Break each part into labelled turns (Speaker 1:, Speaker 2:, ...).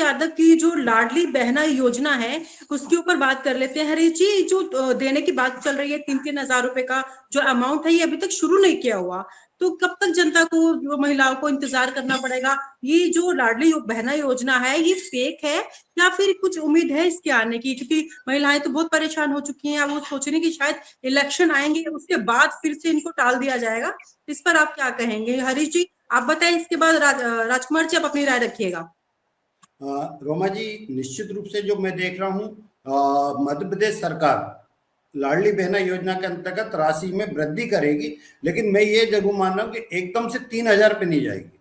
Speaker 1: यादव की जो लाडली बहना योजना है उसके ऊपर बात कर लेते हैं। हरीश जी, जो देने की बात चल रही है 3-3 हजार रुपए का जो अमाउंट है, ये अभी तक शुरू नहीं किया हुआ, तो कब तक जनता को, महिलाओं को इंतजार करना पड़ेगा? ये जो लाडली बहना योजना है, ये फेक है या फिर कुछ उम्मीद है इसके आने की? क्योंकि महिलाएं तो बहुत परेशान हो चुकी हैं, वो सोच रही कि शायद इलेक्शन आएंगे उसके बाद फिर से इनको टाल दिया जाएगा। इस पर आप क्या कहेंगे हरीश जी? आप बताएं, इसके बाद राजकुमार जी आप अपनी राय रखिएगा।
Speaker 2: रोमा जी, निश्चित रूप से जो मैं देख रहा हूँ, मध्य प्रदेश सरकार लाडली बहना योजना के अंतर्गत राशि में वृद्धि करेगी, लेकिन मैं ये जरूर मान रहा हूँ कि एकदम से 3,000 पे नहीं जाएगी।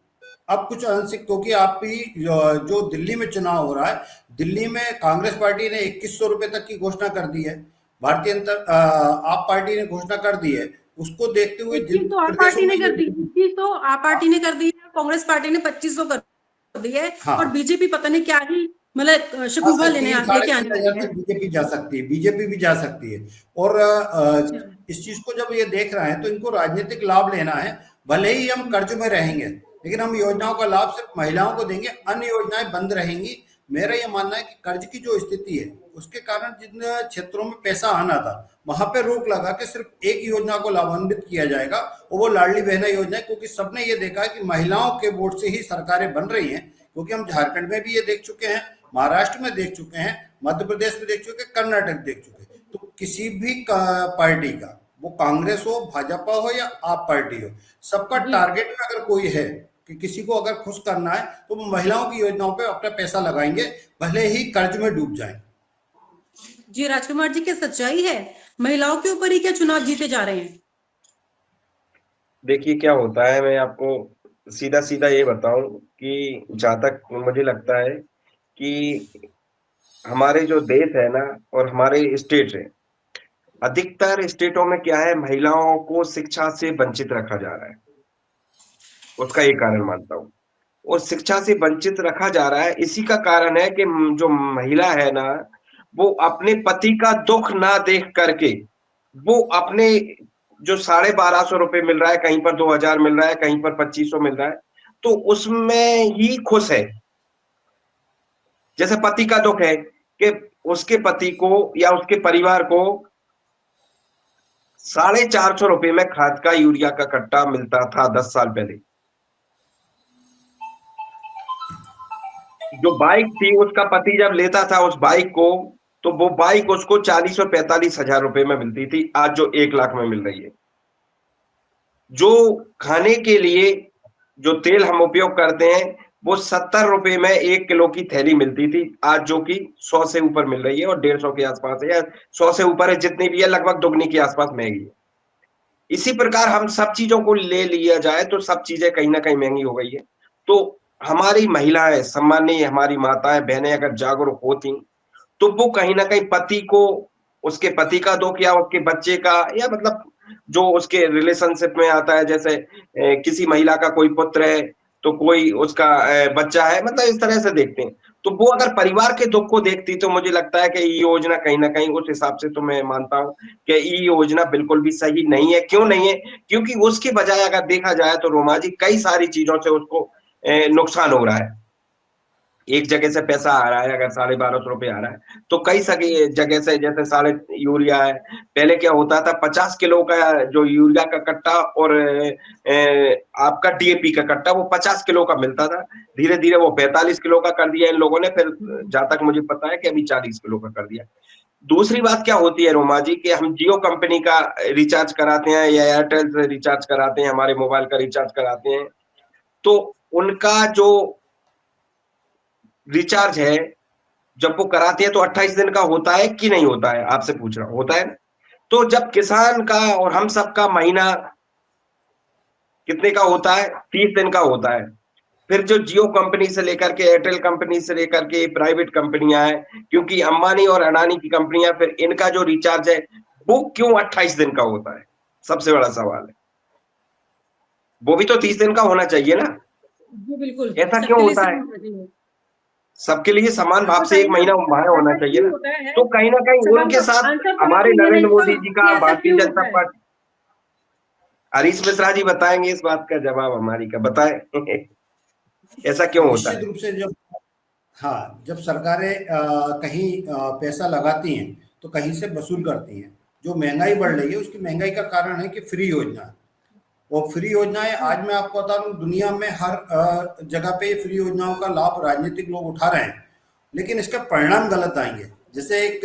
Speaker 2: अब कुछ आंशिक, क्योंकि आप भी जो दिल्ली में चुनाव हो रहा है, दिल्ली में कांग्रेस पार्टी ने 2100 रुपए तक की घोषणा कर दी है, आप पार्टी ने घोषणा कर दी है। उसको देखते हुए जिन
Speaker 1: 21 तो आप
Speaker 2: प्रदेशों
Speaker 1: पार्टी
Speaker 2: में
Speaker 1: ने कर दी,
Speaker 2: ये
Speaker 1: 21 तो आप पार्टी ने कर दी है, कांग्रेस पार्टी ने 2500 कर दी है, और
Speaker 2: हाँ
Speaker 1: बीजेपी पता नहीं क्या ही मतलब
Speaker 2: हाँ,
Speaker 1: शगुफा
Speaker 2: सर, तीन साढ़े
Speaker 1: लेके आने
Speaker 2: तीन
Speaker 1: वाली
Speaker 2: हजार
Speaker 1: है।
Speaker 2: तक बीजेपी जा सकती है, बीजेपी भी जा सकती है। और
Speaker 1: अच्छा।
Speaker 2: इस चीज को जब ये देख रहे हैं तो इनको राजनीतिक लाभ लेना है। भले ही हम कर्ज में रहेंगे, लेकिन हम योजनाओं का लाभ सिर्फ महिलाओं को देंगे, अन्य योजनाएं बंद रहेंगी। मेरा ये मानना है कि कर्ज की जो स्थिति है उसके कारण जिन क्षेत्रों में पैसा आना था वहां पे रोक लगा के सिर्फ एक योजना को लाभान्वित किया जाएगा, और वो लाडली बहना योजना है। क्योंकि सबने ये देखा है कि महिलाओं के वोट से ही सरकारें बन रही हैं, क्योंकि हम झारखंड में भी ये देख चुके हैं, महाराष्ट्र में देख चुके हैं, मध्य प्रदेश में देख चुके हैं, कर्नाटक देख चुके हैं। तो किसी भी पार्टी का, वो कांग्रेस हो, भाजपा हो या आप पार्टी हो, सबका
Speaker 1: जी
Speaker 2: टारगेट में अगर कोई है कि किसी को अगर खुश करना है तो वो महिलाओं की योजनाओं पे अपना पैसा लगाएंगे, भले ही कर्ज में डूब जाए।
Speaker 1: जी, राजकुमार जी, क्या सच्चाई है? महिलाओं के ऊपर ही क्या चुनाव जीते जा रहे हैं?
Speaker 3: देखिए क्या होता है, मैं आपको सीधा सीधा ये बताऊं कि जहां तक मुझे लगता है कि हमारे जो देश है ना और हमारे स्टेट है, अधिकतर स्टेटों में क्या है, महिलाओं को शिक्षा से वंचित रखा जा रहा है। उसका एक कारण मानता हूँ। और शिक्षा से वंचित रखा जा रहा है, इसी का कारण है कि जो महिला है ना, वो अपने पति का दुख ना देख करके वो अपने जो 1250 रुपए मिल रहा है, कहीं पर 2000 मिल रहा है, कहीं पर 2500 मिल रहा है, तो उसमें ही खुश है। जैसे पति का दुख है कि उसके पति को या उसके परिवार को 450 रुपए में खाद का, यूरिया का कट्टा मिलता था 10 साल पहले। जो बाइक थी, उसका पति जब लेता था उस बाइक को, तो वो बाइक उसको 40 और 45 हजार रुपए में मिलती थी, आज जो 1 लाख में मिल रही है। जो खाने के लिए जो तेल हम उपयोग करते हैं, वो 70 रुपए में 1 किलो की थैली मिलती थी, आज जो कि 100 से ऊपर मिल रही है, और 150 के आसपास है, या 100 से ऊपर है, जितनी भी है लगभग दुगनी के आसपास महंगी है। इसी प्रकार हम सब चीजों को ले लिया जाए तो सब चीजें कहीं ना कहीं महंगी हो गई है। तो हमारी महिलाएं, सम्मानीय हमारी माताएं बहनें अगर जागरूक होती, तो वो कहीं ना कहीं पति को, उसके पति का दुख या उसके बच्चे का, या मतलब जो उसके रिलेशनशिप में आता है, जैसे किसी महिला का कोई पुत्र है तो कोई उसका बच्चा है, मतलब इस तरह से देखते हैं। तो वो अगर परिवार के दुख को देखती, तो मुझे लगता है कि ये योजना कहीं ना कहीं उस हिसाब से, तो मैं मानता हूं कि ये योजना बिल्कुल भी सही नहीं है। क्यों नहीं है? क्योंकि उसके बजाय अगर देखा जाए तो रोमा जी, कई सारी चीजों से उसको नुकसान हो रहा है। एक जगह से पैसा आ रहा है, अगर 1250 रुपए आ रहा है, तो कई सगी जगह से, जैसे साढ़े यूरिया है, पहले क्या होता था, 50 किलो का जो यूरिया का कट्टा और आपका डीएपी का कट्टा, वो 50 किलो का मिलता था। धीरे धीरे वो 45 किलो का कर दिया इन लोगों ने, फिर जहां तक मुझे पता है कि अभी 40 किलो का कर दिया। दूसरी बात क्या होती है रोमा जी, कि हम जियो कंपनी का रिचार्ज कराते हैं या एयरटेल से रिचार्ज कराते हैं, हमारे मोबाइल का रिचार्ज कराते हैं, तो उनका जो रिचार्ज है, जब वो कराते हैं तो 28 दिन का होता है कि नहीं होता है? आपसे पूछ रहा हूं, होता है? तो जब किसान का और हम सबका महीना कितने का होता है? 30 दिन का होता है। फिर जो जियो कंपनी से लेकर के, एयरटेल कंपनी से लेकर के प्राइवेट कंपनियां हैं, क्योंकि अंबानी और अडानी की कंपनियां, फिर इनका जो रिचार्ज है वो क्यों 28 दिन का होता है? सबसे बड़ा सवाल है। वो भी तो 30 दिन का होना चाहिए ना?
Speaker 1: जी बिल्कुल,
Speaker 3: ऐसा क्यों
Speaker 1: सबके लिए
Speaker 3: होता है?
Speaker 1: समान होना चाहिए।
Speaker 3: सबके लिए समान
Speaker 1: आप
Speaker 3: भाव से एक
Speaker 1: बताइए ना,
Speaker 3: महीना वहां होना
Speaker 1: ऐसा
Speaker 3: चाहिए
Speaker 1: क्यों
Speaker 3: ना?
Speaker 1: होता है?
Speaker 3: तो कहीं ना कहीं
Speaker 1: सवाल
Speaker 3: उनके
Speaker 1: का
Speaker 3: साथ
Speaker 1: आंसर तो
Speaker 3: हमारे
Speaker 1: लेकिन ये नहीं
Speaker 3: नरेंद्र
Speaker 1: इसका
Speaker 3: मोदी जी
Speaker 1: कि
Speaker 3: का,
Speaker 1: ऐसा
Speaker 3: भारतीय
Speaker 1: क्यों
Speaker 3: जनता
Speaker 1: होता है।
Speaker 3: पार्टी, हरीश मिश्रा जी बताएंगे इस बात का जवाब हमारी का, बताएं ऐसा क्यों होता
Speaker 2: निश्चित
Speaker 3: है?
Speaker 2: रूप से जब हाँ, जब सरकारें कहीं पैसा लगाती हैं तो कहीं से वसूल करती हैं। जो महंगाई बढ़ रही है उसकी महंगाई का कारण है कि फ्री योजना, और फ्री योजनाएं आज मैं आपको बता दूं दुनिया में हर जगह पे फ्री योजनाओं का लाभ राजनीतिक लोग उठा रहे हैं, लेकिन इसका परिणाम गलत आएंगे। जैसे एक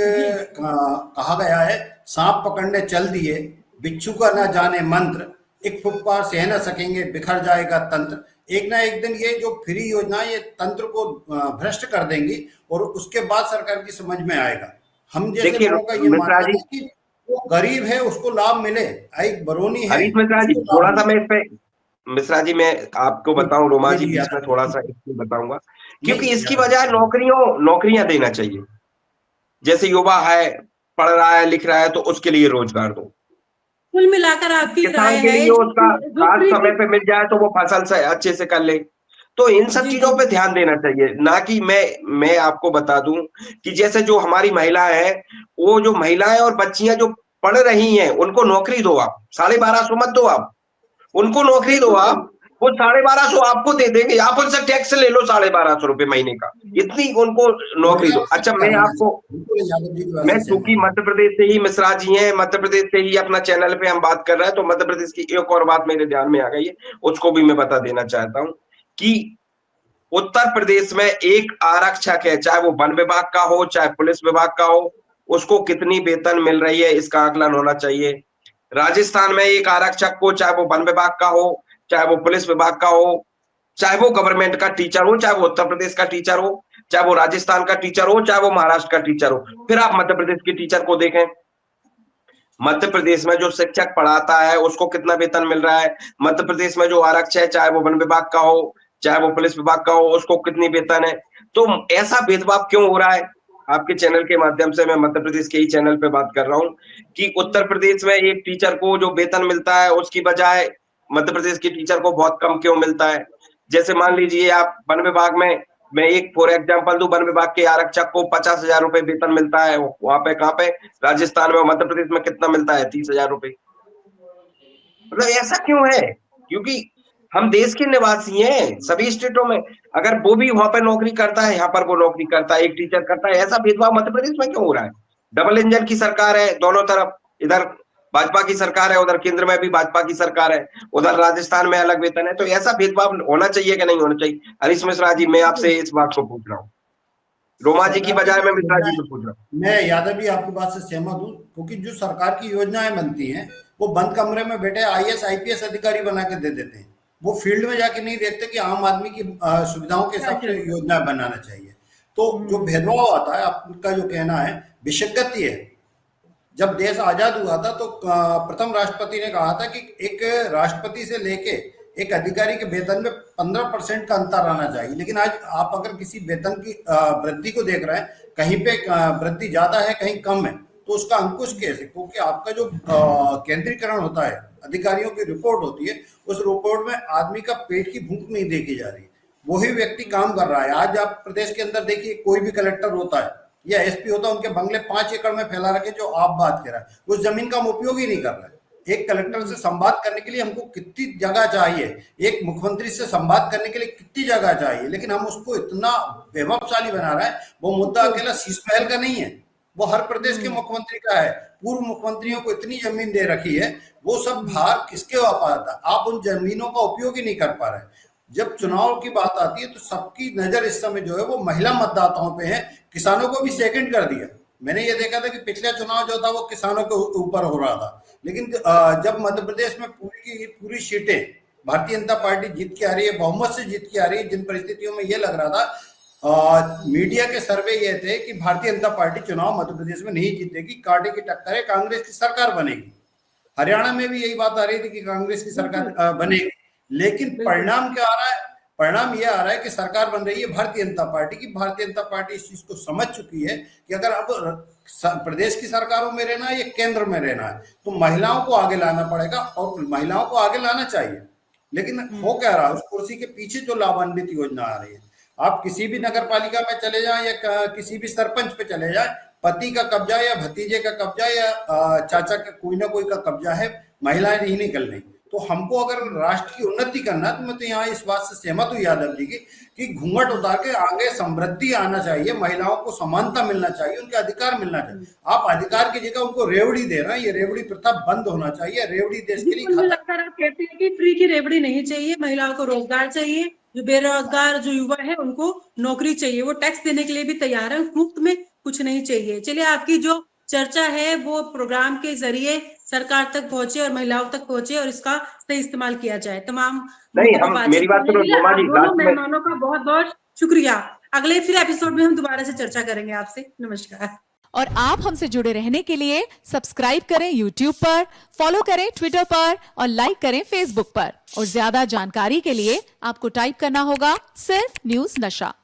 Speaker 2: कहा गया है, सांप पकड़ने चल दिए, बिच्छू का ना जाने मंत्र, एक फुक पार सह न सकेंगे, बिखर जाएगा तंत्र। एक ना एक दिन ये जो फ्री योजना ये तंत्र को भ्रष्ट कर देंगी, और उसके बाद सरकार की समझ में आएगा। हम जैसे
Speaker 3: देखिए
Speaker 2: लोगों का ये
Speaker 3: मिश्रा
Speaker 2: मानना
Speaker 3: जी,
Speaker 2: है कि वो गरीब है उसको लाभ मिले, एक बरौनी है
Speaker 3: हरीश मिश्रा जी,
Speaker 2: उसको
Speaker 3: थोड़ा
Speaker 2: लाभ
Speaker 3: सा
Speaker 2: मिले।
Speaker 3: मैं इस पे, मिश्रा जी मैं आपको बताऊं, रोमा
Speaker 2: जी
Speaker 3: जी
Speaker 2: जी
Speaker 3: बीच में
Speaker 2: यादव
Speaker 3: थोड़ा
Speaker 2: जी,
Speaker 3: सा इसमें बताऊंगा, क्योंकि
Speaker 2: नहीं
Speaker 3: इसकी
Speaker 2: यादव
Speaker 3: बजाय
Speaker 2: जी,
Speaker 3: नौकरियां देना चाहिए। जैसे युवा है, पढ़ रहा है, लिख रहा है, तो उसके लिए रोजगार दो।
Speaker 1: कुल मिलाकर आपकी राय
Speaker 3: किसान के
Speaker 1: है
Speaker 3: लिए उसका
Speaker 1: जो
Speaker 3: खाद
Speaker 1: फ्री
Speaker 3: समय पे मिल जाए तो वो फसल से अच्छे से कर ले। तो इन सब
Speaker 1: जी जी
Speaker 3: चीजों पे ध्यान देना चाहिए, ना कि मैं आपको बता दूं कि जैसे जो हमारी महिलाएं हैं, वो जो महिलाएं और बच्चियां जो पढ़ रही हैं, उनको नौकरी दो आप, 1250 मत दो आप, उनको नौकरी दो
Speaker 1: बिल्कुल सही।
Speaker 3: आप, वो 1250 आपको दे देंगे, आप उनसे टैक्स ले लो 1250 रुपए महीने का, इतनी उनको
Speaker 2: मैं
Speaker 3: नौकरी दो।
Speaker 2: आपसे
Speaker 3: अच्छा, मैं
Speaker 2: सहमत
Speaker 3: आपको,
Speaker 2: हूँ, बिल्कुल यादव जी की बात
Speaker 3: मैं
Speaker 2: से
Speaker 3: चूंकि
Speaker 2: सहमत हूँ।
Speaker 3: मध्य प्रदेश से ही, मिश्रा जी हैं मध्य प्रदेश से ही, अपना चैनल पे हम बात कर रहे हैं, तो मध्य प्रदेश की एक और बात मेरे ध्यान में आ गई है, उसको भी मैं बता देना चाहता हूँ कि उत्तर प्रदेश में एक आरक्षक है, चाहे वो वन विभाग का हो, चाहे पुलिस विभाग का हो, उसको कितनी वेतन मिल रही है, इसका आकलन होना चाहिए। राजस्थान में एक आरक्षक को, चाहे वो वन विभाग का हो, चाहे वो पुलिस विभाग का हो, चाहे वो गवर्नमेंट का टीचर हो, चाहे वो उत्तर प्रदेश का टीचर हो, चाहे वो राजस्थान का टीचर हो, चाहे वो महाराष्ट्र का टीचर हो, फिर आप मध्य प्रदेश के टीचर को देखें, मध्य प्रदेश में जो शिक्षक पढ़ाता है उसको कितना वेतन मिल रहा है, मध्य प्रदेश में जो आरक्षक है, चाहे वो वन विभाग का हो, चाहे वो पुलिस विभाग का हो, उसको कितनी वेतन है। तो ऐसा भेदभाव क्यों हो रहा है? आपके चैनल के माध्यम से मैं मध्य प्रदेश के ही चैनल पे बात कर रहा हूँ कि उत्तर प्रदेश में एक टीचर को जो वेतन मिलता है उसकी बजाय मध्य प्रदेश के टीचर को बहुत कम क्यों मिलता है। जैसे मान लीजिए आप वन विभाग में, मैं एक फॉर एग्जाम्पल दूं, वन विभाग के आरक्षक को 50,000 रुपए वेतन मिलता है, वहां पे कहाँ पे, राजस्थान में, मध्य प्रदेश में कितना मिलता है, 30,000 रुपए। मतलब ऐसा क्यों है? क्योंकि हम देश के निवासी हैं सभी स्टेटों में, अगर वो भी वहां पर नौकरी करता है, यहाँ पर वो नौकरी करता है, एक टीचर करता है, ऐसा भेदभाव मध्य प्रदेश में क्यों हो रहा है? डबल इंजन की सरकार है दोनों तरफ, इधर भाजपा की सरकार है, उधर केंद्र में भी भाजपा की सरकार है, उधर राजस्थान में अलग वेतन है, तो ऐसा भेदभाव होना चाहिए कि नहीं होना चाहिए? हरीश मिश्रा जी, मैं आपसे इस बात को पूछ रहा हूँ, रोमा जी की
Speaker 2: सरकार की
Speaker 3: बजाय
Speaker 2: जो
Speaker 3: मैं मिश्रा जी
Speaker 2: योजनाएं,
Speaker 3: से पूछ रहा हूँ।
Speaker 2: मैं यादव जी आपकी बात से सहमत हूँ, क्योंकि जो सरकार की योजनाएं बनती हैं वो बंद कमरे में बैठे आईएएस आईपीएस अधिकारी बना के दे देते हैं। वो फील्ड में जाके नहीं देखते कि आम आदमी की सुविधाओं के
Speaker 1: क्या
Speaker 2: हिसाब
Speaker 1: चल
Speaker 2: से
Speaker 1: रहा है।
Speaker 2: योजना बनाना चाहिए। तो जो भेदभाव आता है, आपका जो कहना है विशेषज्ञ है। जब देश आजाद हुआ था तो प्रथम राष्ट्रपति ने कहा था कि एक राष्ट्रपति से लेके एक अधिकारी के वेतन में 15% का अंतर आना चाहिए, लेकिन आज आप अगर किसी वेतन की वृद्धि को देख रहे हैं, कहीं पे वृद्धि ज्यादा है कहीं कम है, तो उसका अंकुश कैसे? क्योंकि आपका जो केंद्रीकरण होता है, अधिकारियों की रिपोर्ट होती है, उस रिपोर्ट में आदमी का पेट की भूख नहीं देखी जा रही, वही व्यक्ति काम कर रहा है। आज आप प्रदेश के अंदर देखिए, कोई भी कलेक्टर होता है या एसपी होता है, उनके बंगले 5 एकड़ में फैला रखे, जो आप बात कर रहा है उस जमीन का हम उपयोग ही नहीं कर रहा है। एक कलेक्टर से संवाद करने के लिए हमको कितनी जगह चाहिए, एक मुख्यमंत्री से संवाद करने के लिए कितनी जगह चाहिए, लेकिन हम उसको इतना वैभवशाली बना रहा है। वो मुद्दा अकेला शीश महल का नहीं है, वो हर प्रदेश के मुख्यमंत्री का है। पूर्व मुख्यमंत्रियों को इतनी जमीन दे रखी है, वो सब भार किसके ऊपर था? आप उन जमीनों का उपयोग ही नहीं कर पा रहे। जब चुनाव की बात आती है तो सबकी नजर इस समय जो है वो महिला मतदाताओं पे है। किसानों को भी सेकंड कर दिया। मैंने ये देखा था कि पिछला चुनाव जो था वो किसानों के ऊपर हो रहा था, लेकिन जब मध्य प्रदेश में पूरी की पूरी सीटें भारतीय जनता पार्टी जीत के आ रही है, बहुमत से जीत के आ रही है, जिन परिस्थितियों में ये लग रहा था, मीडिया के सर्वे ये थे कि भारतीय जनता पार्टी चुनाव मध्य प्रदेश में नहीं जीतेगी, कांटे की टक्कर है, कांग्रेस की सरकार बनेगी। हरियाणा में भी यही बात आ रही थी कि कांग्रेस की सरकार बनेगी, लेकिन
Speaker 1: बिल्कुल
Speaker 2: परिणाम क्या आ रहा है? परिणाम यह आ रहा है कि सरकार बन रही है भारतीय जनता पार्टी की। भारतीय जनता पार्टी इस चीज को समझ चुकी है कि अगर अब प्रदेश की सरकारों में रहना है या केंद्र में रहना है, तो महिलाओं को आगे लाना पड़ेगा, और महिलाओं को आगे लाना चाहिए। लेकिन हो क्या रहा है, उस कुर्सी के पीछे जो लाभान्वित योजना आ रही है, आप किसी भी नगर पालिका में चले जाएं या किसी भी सरपंच पे चले जाएं, पति का कब्जा या भतीजे का कब्जा या चाचा का कोई ना कोई का कब्जा है, महिलाएं नहीं निकल रही। तो हमको अगर राष्ट्र की उन्नति करना है तो मैं तो यहाँ इस बात से सहमत हूँ यादव जी की कि घूंघट उतार के आगे समृद्धि आना चाहिए, महिलाओं को समानता मिलना चाहिए, उनके अधिकार मिलना चाहिए। आप अधिकार की जगह उनको रेवड़ी दे रहे हैं, ये रेवड़ी प्रथा बंद होना चाहिए। रेवड़ी देश के लिए
Speaker 1: मुझे लगता है आप कहते हैं कि फ्री की रेवड़ी नहीं चाहिए, महिलाओं को रोजगार चाहिए, जो बेरोजगार जो युवा है उनको नौकरी चाहिए, वो टैक्स देने के लिए भी तैयार है, मुफ्त में कुछ नहीं चाहिए। चलिए, आपकी जो चर्चा है वो प्रोग्राम के जरिए सरकार तक पहुंचे और महिलाओं तक पहुंचे और इसका सही इस्तेमाल किया जाए। तमाम
Speaker 3: नहीं,
Speaker 1: मुद्दों पर
Speaker 3: हम
Speaker 1: बातचीत
Speaker 3: मेरी बात
Speaker 1: करने
Speaker 3: सुनो
Speaker 1: के लिए
Speaker 3: रोमा
Speaker 1: आप
Speaker 3: जी,
Speaker 1: दोनों
Speaker 3: लास्ट में
Speaker 1: मेहमानों का बहुत बहुत शुक्रिया। अगले फिर एपिसोड में हम दोबारा से चर्चा करेंगे आपसे। नमस्कार।
Speaker 4: और आप हमसे जुड़े रहने के लिए सब्सक्राइब करें YouTube पर, फॉलो करें Twitter पर और लाइक करें Facebook पर। और ज्यादा जानकारी के लिए आपको टाइप करना होगा सिर्फ न्यूज नशा।